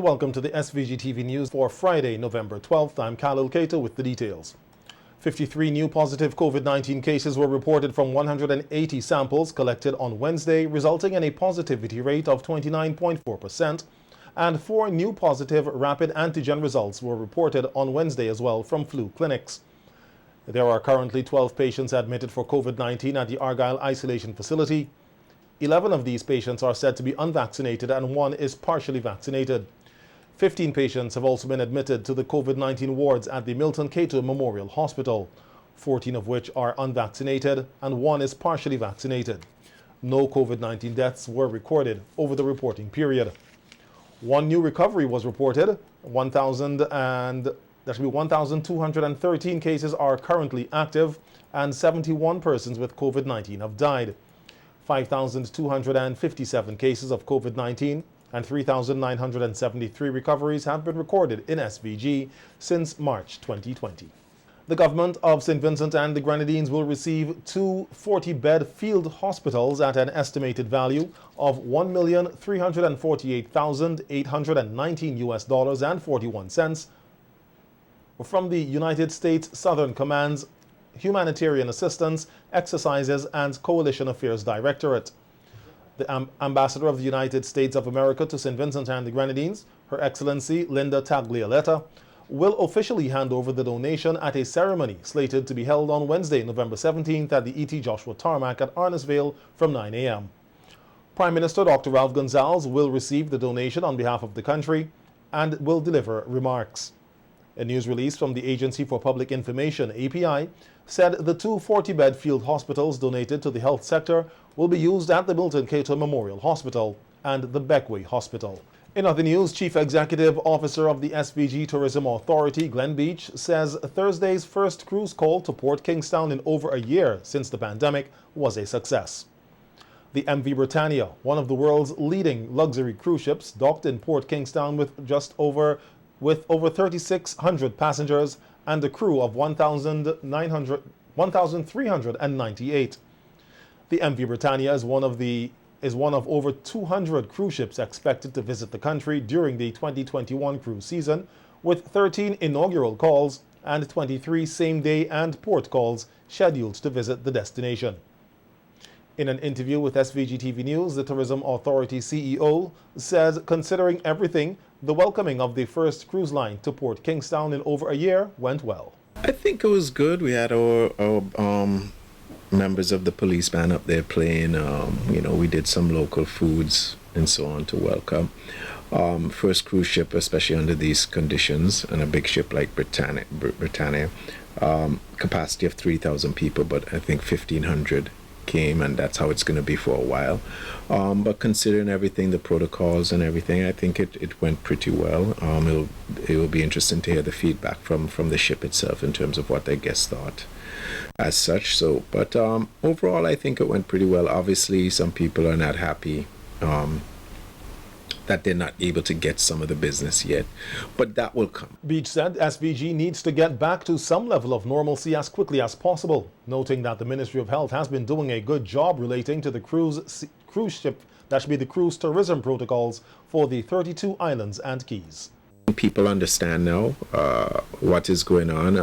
Welcome to the SVG-TV news for Friday, November 12th. I'm Khalil Keita with the details. 53 new positive COVID-19 cases were reported from 180 samples collected on Wednesday, resulting in a positivity rate of 29.4%, and 4 new positive rapid antigen results were reported on Wednesday as well from flu clinics. There are currently 12 patients admitted for COVID-19 at the Argyle Isolation Facility. 11 of these patients are said to be unvaccinated and 1 is partially vaccinated. 15 patients have also been admitted to the COVID-19 wards at the Milton Cato Memorial Hospital, 14 of which are unvaccinated and 1 is partially vaccinated. No COVID-19 deaths were recorded over the reporting period. 1 new recovery was reported. 1,213 cases are currently active and 71 persons with COVID-19 have died. 5,257 cases of COVID-19 and 3,973 recoveries have been recorded in SVG since March 2020. The government of St. Vincent and the Grenadines will receive 2 40-bed field hospitals at an estimated value of $1,348,819 from the United States Southern Command's Humanitarian Assistance, Exercises and Coalition Affairs Directorate. The Ambassador of the United States of America to St. Vincent and the Grenadines, Her Excellency Linda Taglioletta, will officially hand over the donation at a ceremony slated to be held on Wednesday, November 17th at the E.T. Joshua Tarmac at Arnesville from 9 a.m. Prime Minister Dr. Ralph Gonsalves will receive the donation on behalf of the country and will deliver remarks. A news release from the Agency for Public Information, API, said the 2 40-bed field hospitals donated to the health sector will be used at the Milton Cato Memorial Hospital and the Beckway Hospital. In other news, Chief Executive Officer of the SVG Tourism Authority, Glenn Beach, says Thursday's first cruise call to Port Kingstown in over a year since the pandemic was a success. The MV Britannia, one of the world's leading luxury cruise ships, docked in Port Kingstown with over 3,600 passengers and a crew of 1,398. The MV Britannia is one of over 200 cruise ships expected to visit the country during the 2021 cruise season, with 13 inaugural calls and 23 same-day and port calls scheduled to visit the destination. In an interview with SVG-TV News, the Tourism Authority CEO says, considering everything, the welcoming of the first cruise line to Port Kingstown in over a year went well. I think it was good. We had our members of the police band up there playing. We did some local foods and so on to welcome. First cruise ship, especially under these conditions, and a big ship like Britannia, capacity of 3,000 people, but I think 1,500 came, and that's how it's going to be for a while. But considering everything, the protocols and everything, I think it went pretty well. It will be interesting to hear the feedback from the ship itself in terms of what their guests thought as such. So, but overall, I think it went pretty well. Obviously, some people are not happy that they're not able to get some of the business yet, but that will come. Beach said SVG needs to get back to some level of normalcy as quickly as possible, noting that the Ministry of Health has been doing a good job relating to the cruise ship, that should be the cruise tourism protocols for the 32 islands and keys. People understand now what is going on.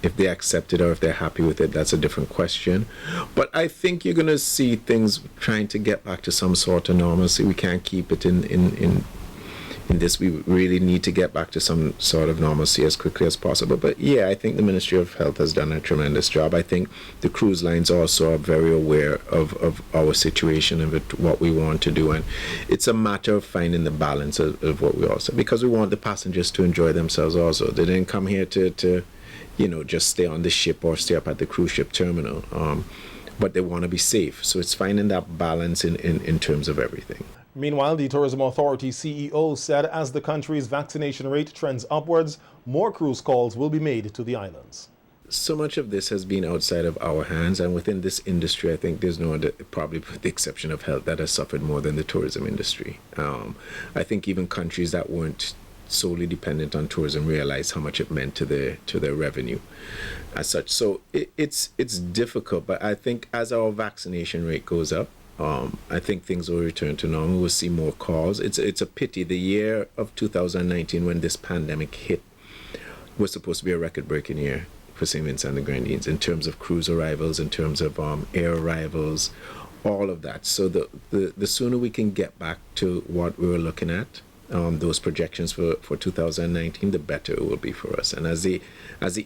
If they accept it or if they're happy with it, that's a different question. But I think you're going to see things trying to get back to some sort of normalcy. We can't keep it in this. We really need to get back to some sort of normalcy as quickly as possible. But yeah, I think the Ministry of Health has done a tremendous job. I think the cruise lines also are very aware of our situation and what we want to do. And it's a matter of finding the balance of what we also, because we want the passengers to enjoy themselves also. They didn't come here to just stay on the ship or stay up at the cruise ship terminal. But they want to be safe. So it's finding that balance in terms of everything. Meanwhile, the Tourism Authority CEO said as the country's vaccination rate trends upwards, more cruise calls will be made to the islands. So much of this has been outside of our hands, and within this industry, I think there's no other, probably with the exception of health, that has suffered more than the tourism industry. I think even countries that weren't solely dependent on tourism realized how much it meant to their revenue as such. So it's difficult, but I think as our vaccination rate goes up, I think things will return to normal. We'll see more calls. It's a pity. The year of 2019, when this pandemic hit, was supposed to be a record-breaking year for St. Vincent and the Grenadines in terms of cruise arrivals, in terms of air arrivals, all of that. So the sooner we can get back to what we were looking at, those projections for 2019, the better it will be for us. And as the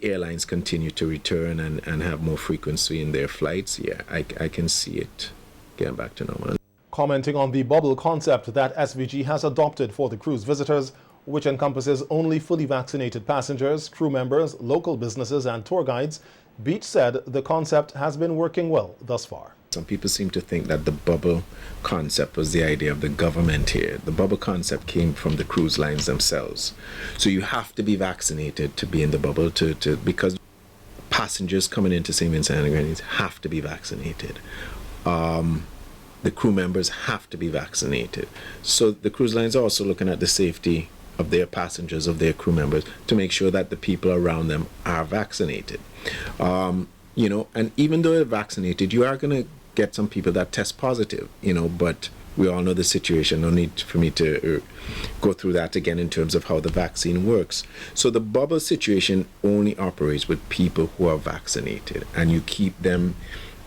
airlines continue to return and have more frequency in their flights, yeah, I can see it getting back to normal. Commenting on the bubble concept that SVG has adopted for the cruise visitors, which encompasses only fully vaccinated passengers, crew members, local businesses and tour guides, Beach said the concept has been working well thus far. Some people seem to think that the bubble concept was the idea of the government here. The bubble concept came from the cruise lines themselves. So you have to be vaccinated to be in the bubble because passengers coming into St. Vincent and the Grenadines have to be vaccinated. The crew members have to be vaccinated. So the cruise lines are also looking at the safety of their passengers, of their crew members, to make sure that the people around them are vaccinated. And even though they're vaccinated, you are going to get some people that test positive, but we all know the situation. No need for me to go through that again in terms of how the vaccine works. So the bubble situation only operates with people who are vaccinated, and you keep them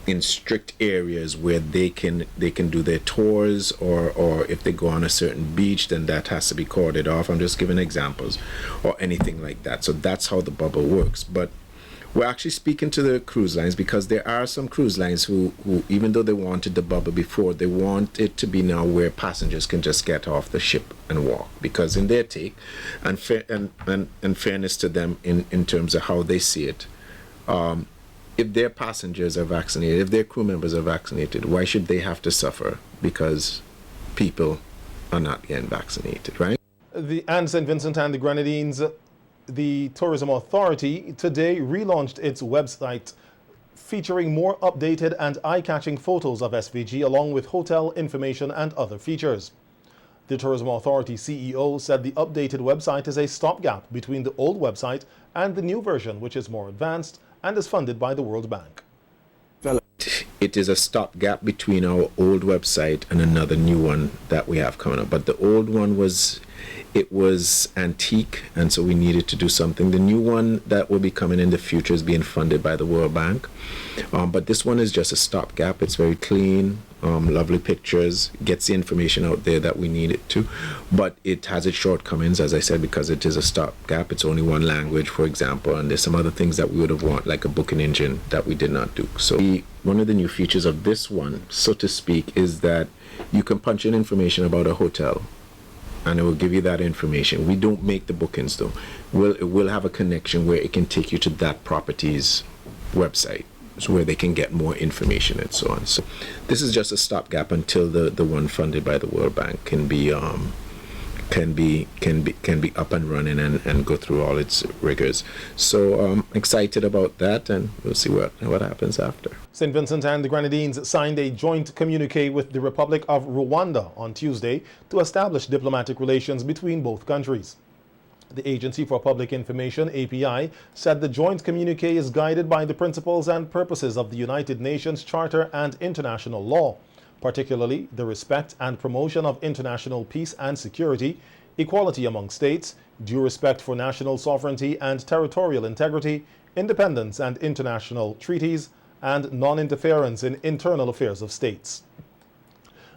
in strict areas where they can do their tours, or if they go on a certain beach, then that has to be cordoned off. I'm just giving examples, or anything like that. So that's how the bubble works. But we're actually speaking to the cruise lines, because there are some cruise lines who even though they wanted the bubble before, they want it to be now where passengers can just get off the ship and walk, because in their take, and fairness to them in terms of how they see it, if their passengers are vaccinated, if their crew members are vaccinated, why should they have to suffer because people are not getting vaccinated, right? And St. Vincent and the Grenadines, the Tourism Authority, today relaunched its website featuring more updated and eye-catching photos of SVG along with hotel information and other features. The Tourism Authority CEO said the updated website is a stopgap between the old website and the new version, which is more advanced and is funded by the World Bank. It is a stopgap between our old website and another new one that we have coming up. But the old one was antique, and so we needed to do something. The new one that will be coming in the future is being funded by the World Bank. But this one is just a stopgap. It's very clean, lovely pictures, gets the information out there that we need it to. But it has its shortcomings, as I said, because it is a stopgap. It's only one language, for example, and there's some other things that we would have wanted, like a booking engine, that we did not do. So one of the new features of this one, so to speak, is that you can punch in information about a hotel, and it will give you that information. We don't make the bookings though. It will have a connection where it can take you to that property's website, so where they can get more information and so on. So this is just a stopgap until the one funded by the World Bank can be up and running and go through all its rigors. So excited about that, and we'll see what happens after. St. Vincent and the Grenadines signed a joint communique with the Republic of Rwanda on Tuesday to establish diplomatic relations between both countries. The Agency for Public Information, API, said the joint communique is guided by the principles and purposes of the United Nations Charter and international law, particularly the respect and promotion of international peace and security, equality among states, due respect for national sovereignty and territorial integrity, independence and international treaties, and non-interference in internal affairs of states.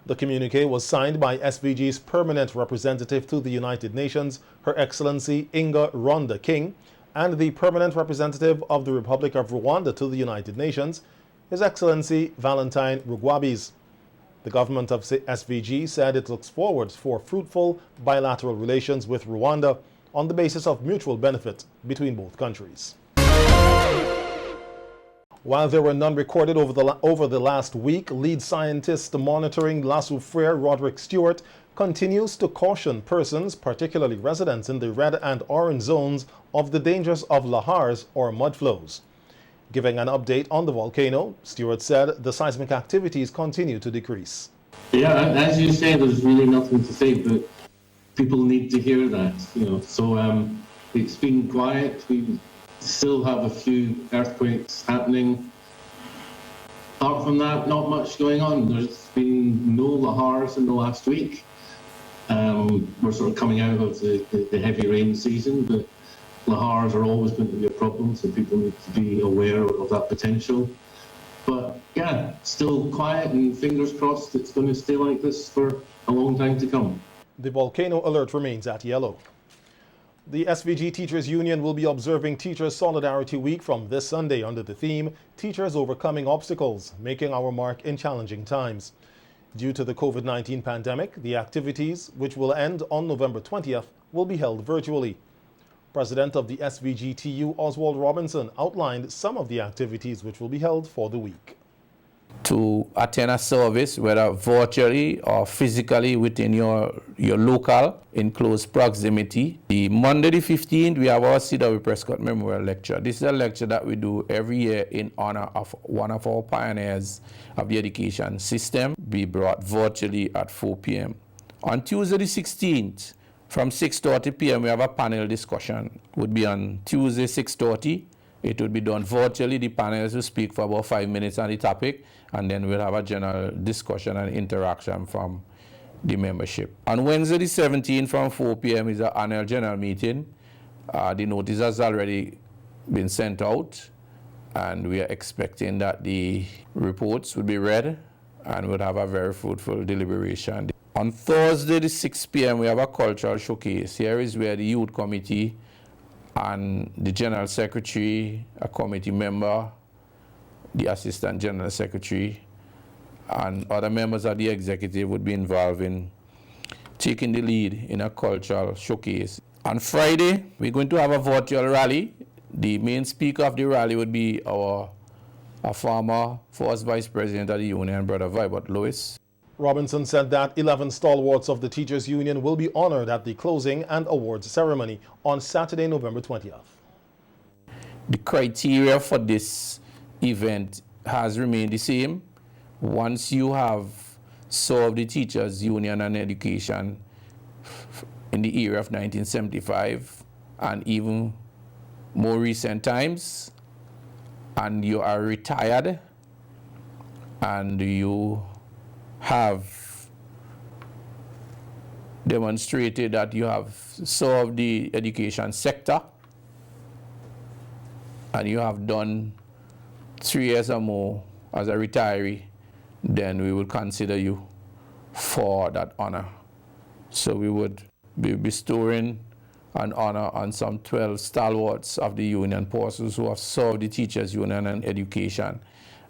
The communique was signed by SVG's permanent representative to the United Nations, Her Excellency Inga Rhonda King, and the permanent representative of the Republic of Rwanda to the United Nations, His Excellency Valentine Rugwabiz. The government of SVG said it looks forward for fruitful bilateral relations with Rwanda on the basis of mutual benefit between both countries. While there were none recorded over the last week, lead scientist monitoring La Soufrière, Roderick Stewart, continues to caution persons, particularly residents in the red and orange zones, of the dangers of lahars or mudflows. Giving an update on the volcano, Stewart said the seismic activities continue to decrease. Yeah, as you say, there's really nothing to say, but people need to hear that, So it's been quiet. We still have a few earthquakes happening. Apart from that, not much going on. There's been no lahars in the last week. We're sort of coming out of the heavy rain season, but lahars are always going to be a problem, so people need to be aware of that potential. But yeah, still quiet, and fingers crossed it's going to stay like this for a long time to come. The volcano alert remains at yellow. The SVG Teachers Union will be observing Teachers Solidarity Week from this Sunday under the theme, Teachers Overcoming Obstacles, Making Our Mark in Challenging Times. Due to the COVID-19 pandemic, the activities, which will end on November 20th, will be held virtually. President of the SVG-TU, Oswald Robinson, outlined some of the activities which will be held for the week. To attend a service, whether virtually or physically within your local, in close proximity. The Monday the 15th, we have our C.W. Prescott Memorial Lecture. This is a lecture that we do every year in honor of one of our pioneers of the education system. We brought virtually at 4 p.m. On Tuesday the 16th, from 6:30 p.m., we have a panel discussion. It would be on Tuesday 6:30. It would be done virtually. The panelists will speak for about 5 minutes on the topic, and then we'll have a general discussion and interaction from the membership. On Wednesday the 17th from 4 p.m. is our annual general meeting. The notice has already been sent out, and we are expecting that the reports will be read and we'll have a very fruitful deliberation. On Thursday the 6 p.m. we have a cultural showcase. Here is where the youth committee and the General Secretary, a committee member, the Assistant General Secretary, and other members of the executive would be involved in taking the lead in a cultural showcase. On Friday, we're going to have a virtual rally. The main speaker of the rally would be our former first Vice President of the Union, Brother Vibert Lewis. Robinson said that 11 stalwarts of the Teachers Union will be honored at the closing and awards ceremony on Saturday, November 20th. The criteria for this event has remained the same. Once you have served the Teachers Union and education in the era of 1975 and even more recent times, and you are retired and you have demonstrated that you have served the education sector and you have done 3 years or more as a retiree, then we will consider you for that honor. So we would be bestowing an honor on some 12 stalwarts of the union forces who have served the Teachers Union and education.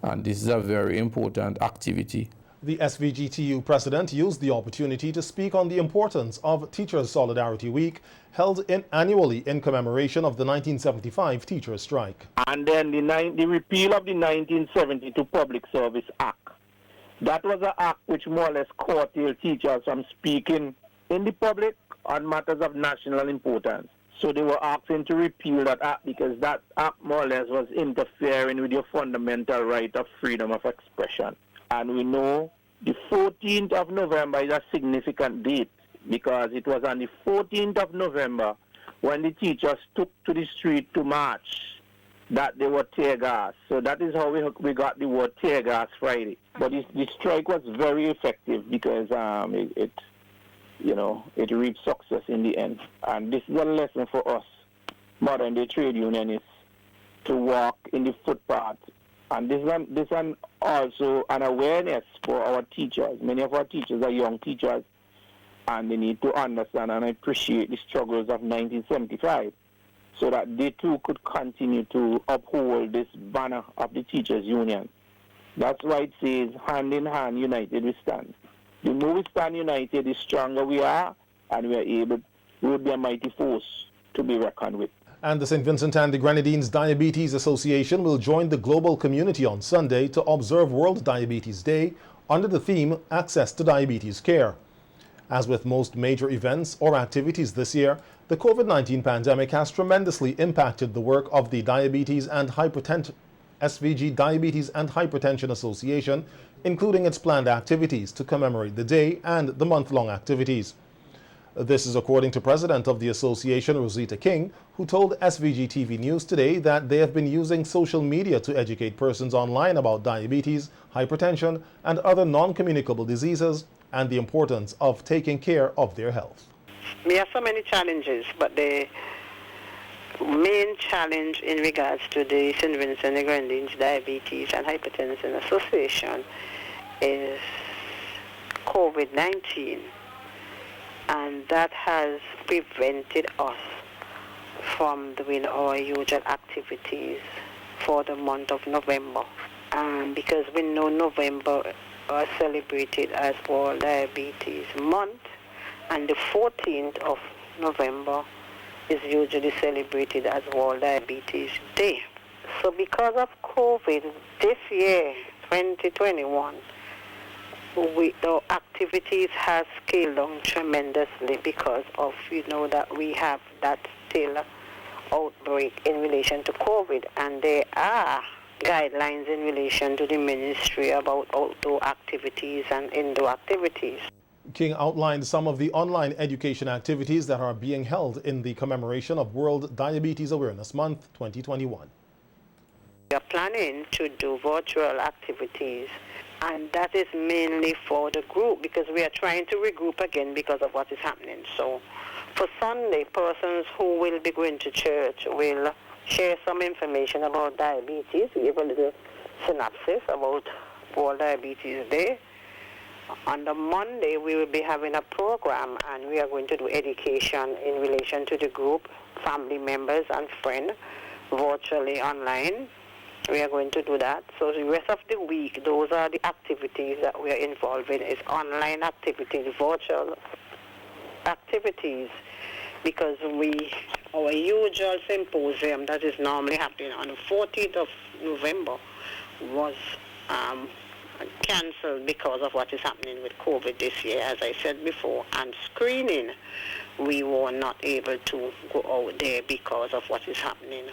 And this is a very important activity. The SVGTU president used the opportunity to speak on the importance of Teachers Solidarity Week, held annually in commemoration of the 1975 teachers' strike. And then the repeal of the 1972 Public Service Act. That was an act which more or less curtailed teachers from speaking in the public on matters of national importance. So they were asking to repeal that act because that act more or less was interfering with your fundamental right of freedom of expression. And we know the 14th of November is a significant date because it was on the 14th of November when the teachers took to the street to march that they were tear gas. So that is how we got the word tear gas Friday. But the strike was very effective because it reached success in the end. And this is a lesson for us, modern day trade unionists, to walk in the footpath. And this is also an awareness for our teachers. Many of our teachers are young teachers, and they need to understand and appreciate the struggles of 1975 so that they too could continue to uphold this banner of the Teachers Union. That's why it says, hand in hand, united we stand. The more we stand united, the stronger we are, and we will be a mighty force to be reckoned with. And the St. Vincent and the Grenadines Diabetes Association will join the global community on Sunday to observe World Diabetes Day under the theme Access to Diabetes Care. As with most major events or activities this year, the COVID-19 pandemic has tremendously impacted the work of the SVG Diabetes and Hypertension Association, including its planned activities to commemorate the day and the month-long activities. This is according to President of the Association, Rosita King, who told SVG-TV News today that they have been using social media to educate persons online about diabetes, hypertension, and other non-communicable diseases and the importance of taking care of their health. We have so many challenges, but the main challenge in regards to the St. Vincent and the Grenadines Diabetes and Hypertension Association is COVID-19. And that has prevented us from doing our usual activities for the month of November. Because we know November is celebrated as World Diabetes Month, and the 14th of November is usually celebrated as World Diabetes Day. So because of COVID, this year, 2021, our activities have scaled down tremendously because of, that we have that still outbreak in relation to COVID, and there are guidelines in relation to the ministry about outdoor activities and indoor activities. King outlined some of the online education activities that are being held in the commemoration of World Diabetes Awareness Month 2021. We are planning to do virtual activities, and that is mainly for the group because we are trying to regroup again because of what is happening. So for Sunday, persons who will be going to church will share some information about diabetes, give a little synopsis about World Diabetes Day. On the Monday, we will be having a program, and we are going to do education in relation to the group, family members and friends, virtually online. We are going to do that. So the rest of the week, those are the activities that we are involved in, is online activities, virtual activities, because our usual symposium that is normally happening on the 14th of November was cancelled because of what is happening with COVID this year, as I said before, and screening. We were not able to go out there because of what is happening.